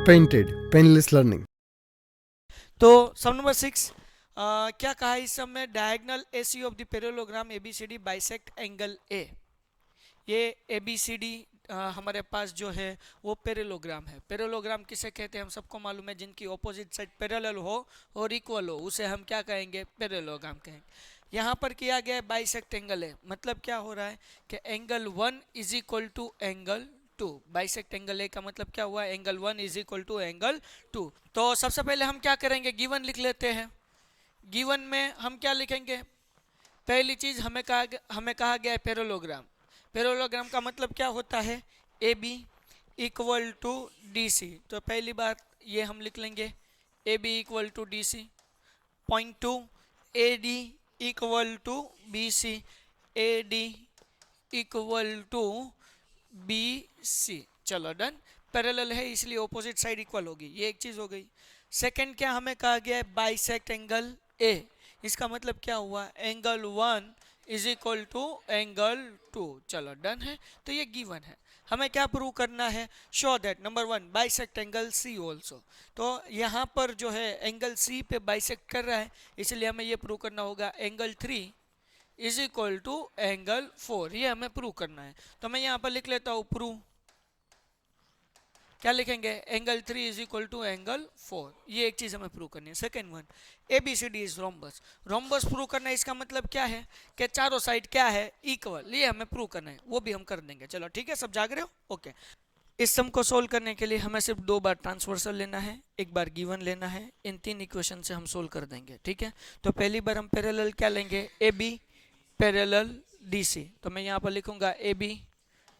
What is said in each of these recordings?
painted, painless learning. तो सम number 6 क्या कहा है इस सब में? Diagonal AC of the parallelogram ABCD bisect angle A. ये एबीसीडी हमारे पास जो है वो पैरेललोग्राम है। पैरेललोग्राम किसे कहते हैं हम सबको मालूम है, जिनकी ऑपोजिट साइड पैरेलल हो और इक्वल हो उसे हम क्या कहेंगे? पैरेललोग्राम कहेंगे। यहाँ पर किया गया बाइसेक्ट एंगल है, मतलब क्या हो रहा है कि angle 1 is equal to angle 2। Bisect angle A का मतलब क्या हुआ? Angle 1 is equal to angle 2। तो सबसे पहले हम क्या करेंगे? गिवन लिख लेते हैं। गिवन में हम क्या लिखेंगे? पहली चीज हमें कहा गया है पैरेललोग्राम। पैरेललोग्राम का मतलब क्या होता है? A B equal to D C. तो पहली बात ये हम लिख लेंगे, A B equal to D C. Point 2, A D equal to B C. A D equal to B C. चलो डन। पैरेलल है इसलिए ऑपोजिट साइड इक्वल होगी, ये एक चीज हो गई। सेकंड क्या हमें कहा गया है? Bisect angle A. इसका मतलब क्या हुआ? Angle 1 is equal to angle 2। चलो डन है। तो ये गिवन है। हमें क्या प्रूव करना है? Show that number 1 bisect angle C also. तो यहाँ पर जो है एंगल सी पे बाइसेक्ट कर रहा है, इसलिए हमें ये प्रूव करना होगा angle 3 is equal to angle 4। ये हमें प्रूव करना है। तो मैं यहाँ पर लिख लेता हूँ प्रूव। क्या लिखेंगे? Angle 3 is equal to angle 4। ये एक चीज हमें प्रूव करनी है। Second one, ABCD is rhombus. Rhombus prove करना है, इसका मतलब क्या है कि चारों साइड क्या है? इक्वल। ये हमें प्रूव करना है, वो भी हम कर देंगे। चलो ठीक है, सब जाग रहे हो? ओके। इस सम को सोल्व करने के लिए हमें सिर्फ 2 बार ट्रांसवर्सल लेना है, एक बार गिवन लेना है। इन 3 इक्वेशन से हम सोल्व कर देंगे। ठीक है, तो पहली बार हम पैरेलल क्या लेंगे? A B parallel D C. तो मैं यहाँ पर लिखूंगा A B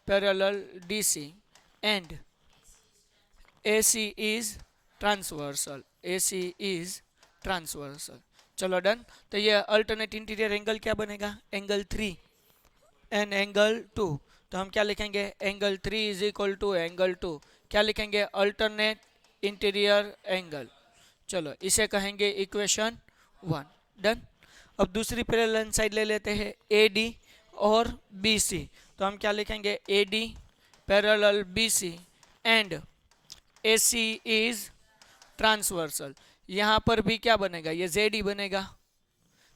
parallel D C and AC is transversal. AC is transversal. चलो डन। तो ये अल्टरनेट इंटीरियर एंगल क्या बनेगा? Angle 3 and angle 2। तो हम क्या लिखेंगे? Angle 3 is equal to angle 2। क्या लिखेंगे? Alternate interior angle. चलो इसे कहेंगे इक्वेशन 1। डन। अब दूसरी पैरेलल साइड ले लेते हैं, AD और BC। तो हम क्या लिखेंगे? AD parallel BC and AC is transversal. यहाँ पर भी क्या बनेगा? ये ZD बनेगा।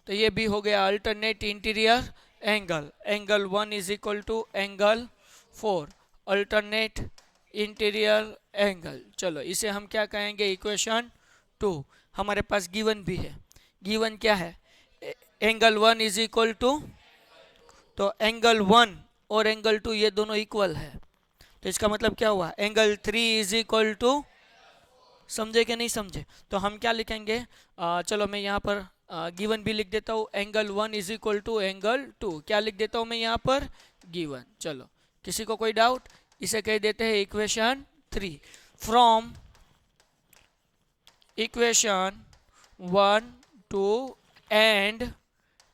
तो ये भी हो गया alternate interior angle. Angle 1 is equal to angle 4, alternate interior angle. चलो इसे हम क्या कहेंगे? इक्वेशन 2। हमारे पास गिवन भी है। गिवन क्या है? एंगल 1 इज इक्वल टू, तो एंगल 1 और एंगल 2 ये दोनों इक्वल है। तो इसका मतलब क्या हुआ? एंगल 3 इज इक्वल टू, समझे कि नहीं समझे? तो हम क्या लिखेंगे? चलो मैं यहाँ पर गिवन भी लिख देता हूँ। Angle 1 is equal to angle 2। क्या लिख देता हूँ मैं यहाँ पर? गिवन। चलो किसी को कोई डाउट? इसे कह देते हैं इक्वेशन 3। फ्रॉम इक्वेशन 1 2 एंड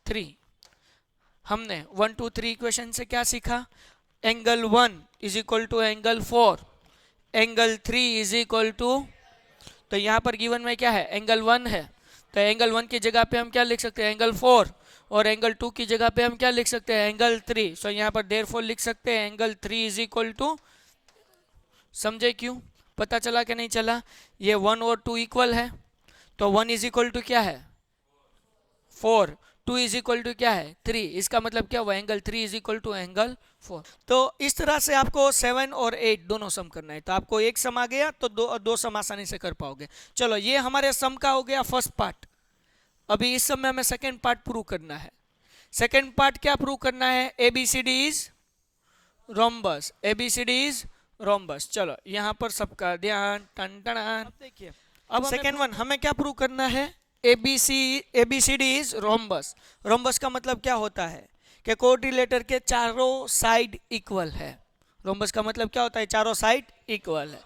3 हमने 1 2 3 इक्वेशन से क्या सीखा? Angle 1 is equal to angle 4, angle 3 is equal to, तो यहाँ पर गिवन में क्या है? एंगल 1 है। तो एंगल 1 की जगह पे हम क्या लिख सकते हैं? एंगल 4। और एंगल 2 की जगह पे हम क्या लिख सकते हैं? एंगल 3। सो यहाँ पर देयरफॉर लिख सकते हैं एंगल 3 इज इक्वल टू, समझे क्यों? पता चला कि नहीं चला? ये 1 और 2 इक्वल है, तो 1 इज इक्वल टू क्या है? 4। 2 इज इक्वल टू क्या है? 3। इसका मतलब क्या हुआ? Angle 3 is equal to angle 4। तो इस तरह से आपको 7 और 8 दोनों सम करना है। तो आपको एक सम आ गया तो दो सम आसानी से कर पाओगे। चलो ये हमारे सम का हो गया फर्स्ट पार्ट। अभी इस सम में हमें सेकेंड पार्ट प्रूव करना है। सेकेंड पार्ट क्या प्रूव करना है? ABCD is rhombus. ABCD is rhombus. चलो यहाँ पर सबका ध्यान। टन टन। देखिए अब सेकेंड वन हमें क्या प्रूव करना है? ABCD is rhombus. रोम्बस का मतलब क्या होता है? कि कोऑर्डिनेटर के चारों साइड इक्वल है। रोम्बस का मतलब क्या होता है? चारों साइड इक्वल है।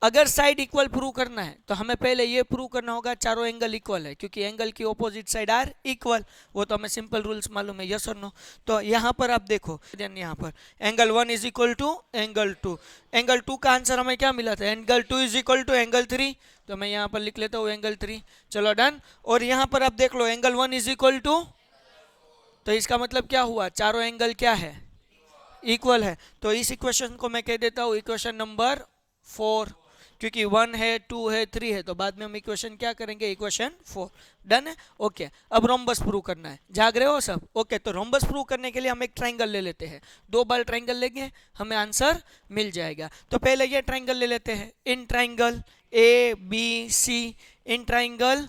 अगर साइड इक्वल प्रूव करना है तो हमें पहले ये प्रूव करना होगा चारों एंगल इक्वल है, क्योंकि एंगल की ऑपोजिट साइड आर इक्वल। वो तो हमें सिंपल रूल्स मालूम है, यस और नो। तो यहाँ पर आप देखो, यहाँ पर angle 1 is equal to angle 2। Angle 2 का आंसर हमें क्या मिला था? Angle 2 is equal to angle 3। तो मैं यहाँ पर लिख लेता हूँ एंगल 3। चलो डन। और यहाँ पर आप देख लो एंगल 1 इज इक्वल टू, तो इसका मतलब क्या हुआ? चारों एंगल क्या है? इक्वल है। तो इस इक्वेशन को मैं कह देता हूँ इक्वेशन नंबर 4। क्योंकि 1 है, 2 है, 3 है, तो बाद में हम इक्वेशन क्या करेंगे, इक्वेशन 4। डन है। ओके, अब रोम्बस प्रूव करना है। जाग रहे हो सब? ओके, तो रोम्बस प्रूव करने के लिए हम एक ट्राइंगल ले लेते हैं। 2 बार ट्राइंगल लेंगे, हमें आंसर मिल जाएगा। तो पहले ये ट्राइंगल ले लेते हैं। In triangle A B C, in triangle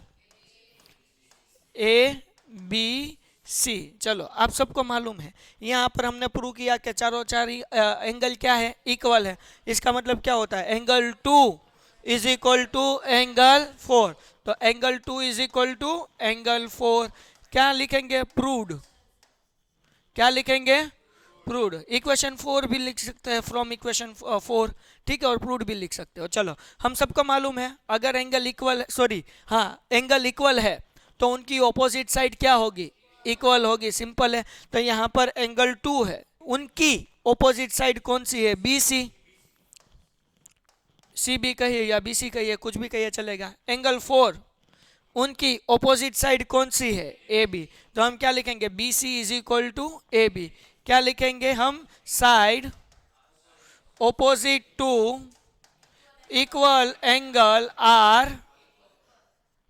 A B C, चलो आप सबको मालूम है, यहाँ पर हमने प्रूव किया कि चारों चार एंगल क्या है, इक्वल है। इसका मतलब क्या होता है, angle 2 is equal to angle 4। तो angle 2 is equal to angle 4, क्या लिखेंगे, प्रूव्ड। क्या लिखेंगे, प्रूव्ड। इक्वेशन 4 भी लिख सकते हैं फ्रॉम इक्वेशन 4, ठीक है, और प्रूव्ड भी लिख सकते हो। चलो, हम सबको मालूम है अगर एंगल इक्वल, सॉरी हाँ, एंगल इक्वल है तो उनकी ऑपोजिट साइड क्या होगी, इक्वल होगी। सिंपल है। तो यहाँ पर एंगल 2 है, उनकी ऑपोजिट साइड कौन सी है, बी सी। सी बी कहिए या बी सी कहिए, कुछ भी कहिए चलेगा। एंगल 4, उनकी ऑपोजिट साइड कौन सी है, ए बी। तो हम क्या लिखेंगे, B C is equal to A B. क्या लिखेंगे हम, side opposite to equal angle are,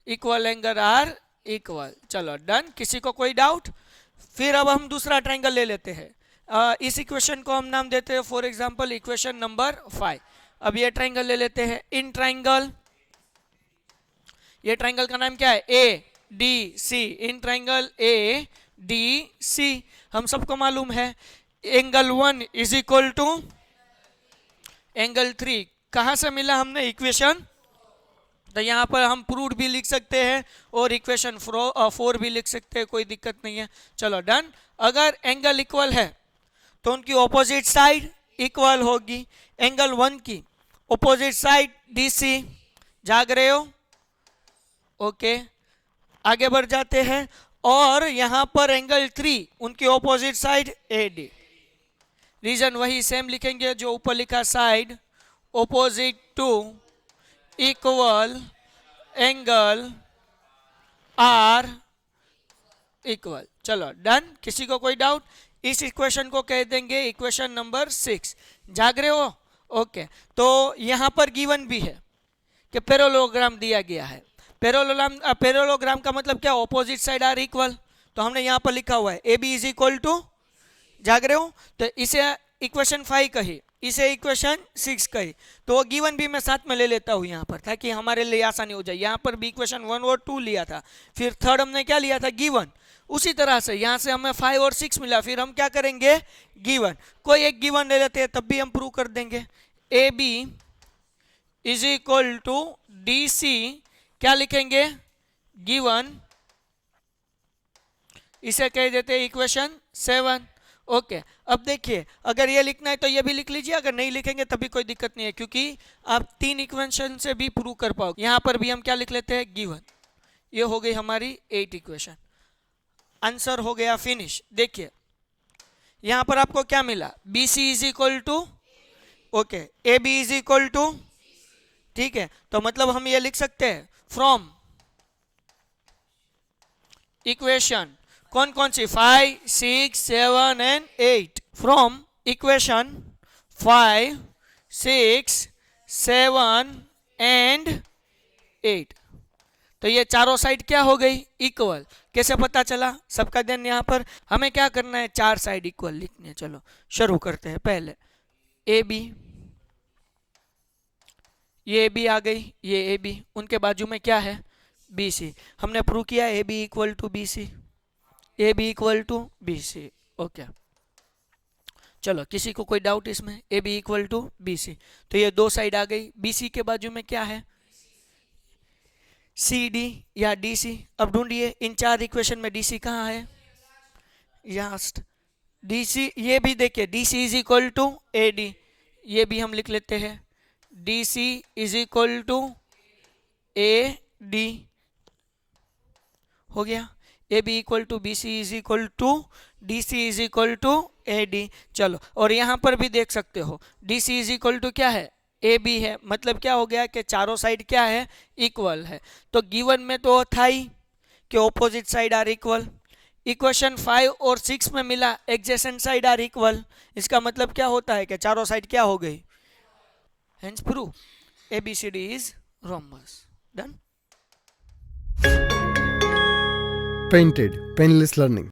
equal angle are equal. चलो डन। किसी को कोई डाउट? फिर अब हम दूसरा ट्राइंगल ले लेते हैं। इस इक्वेशन को हम नाम देते हैं फॉर एग्जांपल इक्वेशन नंबर 5। अब ये ट्राइंगल ले लेते हैं। इन ट्राइंगल, ये ट्राइंगल का नाम क्या है, A D C. In triangle A D C, हम सबको मालूम है angle 1 is equal to angle 3। कहां से मिला हमने, इक्वेशन। तो यहाँ पर हम प्रूव्ड भी लिख सकते हैं और इक्वेशन 4 भी लिख सकते हैं, कोई दिक्कत नहीं है। चलो डन। अगर एंगल इक्वल है तो उनकी ऑपोजिट साइड इक्वल होगी। एंगल 1 की ऑपोजिट साइड डी सी। जाग रहे हो? ओके, आगे बढ़ जाते हैं। और यहाँ पर एंगल 3, उनकी opposite side A D. Reason वही सेम लिखेंगे जो ऊपर लिखा, side opposite to equal angle are equal. चलो डन। किसी को कोई डाउट? इस इक्वेशन को कह देंगे इक्वेशन नंबर 6। जाग रहे हो? ओके, तो यहां पर गिवन भी है कि पैरेललोग्राम दिया गया है। पैरेललोग्राम का मतलब क्या, ऑपोजिट साइड आर इक्वल। तो हमने यहां पर लिखा हुआ है A B is equal to, जाग रहे हो, तो इसे इक्वेशन 5 कही, इसे इक्वेशन 6 कही। तो वो गिवन भी मैं साथ में ले लेता हूँ यहाँ पर, ताकि हमारे लिए आसानी हो जाए। यहाँ पर भी इक्वेशन 1 और 2 लिया था, फिर थर्ड हमने क्या लिया था, गिवन। उसी तरह से यहाँ से हमें 5 और 6 मिला, फिर हम क्या करेंगे, गिवन। कोई एक गिवन ले लेते हैं, तब भी हम प्रूव कर देंगे। A B is equal to D C, क्या लिखेंगे, गिवन। इसे कह देते हैं इक्वेशन 7। ओके, अब देखिए, अगर ये लिखना है तो ये भी लिख लीजिए, अगर नहीं लिखेंगे तभी कोई दिक्कत नहीं है, क्योंकि आप 3 इक्वेशन से भी प्रूव कर पाओगे। यहाँ पर भी हम क्या लिख लेते हैं, गिवन। ये हो गई हमारी 8 इक्वेशन। आंसर हो गया फिनिश। देखिए यहाँ पर आपको क्या मिला, B C is equal to, okay, A B is equal to, ठीक है। तो मतलब हम ये लिख सकते हैं फ्रॉम इक्वेशन कौन कौन सी, 5, 6, 7 एंड 8। From equation 5, 6, 7 and 8। तो ये चारों साइड क्या हो गई, इक्वल। कैसे पता चला, सबका ध्यान यहाँ पर। हमें क्या करना है, 4 साइड इक्वल लिखनी है। चलो शुरू करते हैं। पहले ए बी, ये ए बी आ गई, ये ए बी, उनके बाजू में क्या है, बी सी। हमने प्रूव किया A B equal to B C, A B equal to B C. Okay, चलो किसी को कोई डाउट इसमें, A B equal to B C. तो ये 2 साइड आ गई। बी सी के बाजू में क्या है, सी डी या डी सी। अब ढूंढिए इन 4 इक्वेशन में डी सी कहाँ है, यस्ट डी सी। ये भी देखिए, D C is equal to A D, ये भी हम लिख लेते हैं, D C is equal to A D. हो गया, A B equal to B C is equal to D C is equal to A D. चलो, और यहां पर भी देख सकते हो D C is equal to क्या है, ए बी है। मतलब क्या हो गया कि चारों साइड क्या है, इक्वल है। तो गिवन में तो था ही कि opposite side are equal. Equation 5 और 6 में मिला एडजेसेंट साइड आर इक्वल। इसका मतलब क्या होता है कि चारों साइड क्या हो गई, hence prove ABCD is rhombus. Done. Painted, painless learning.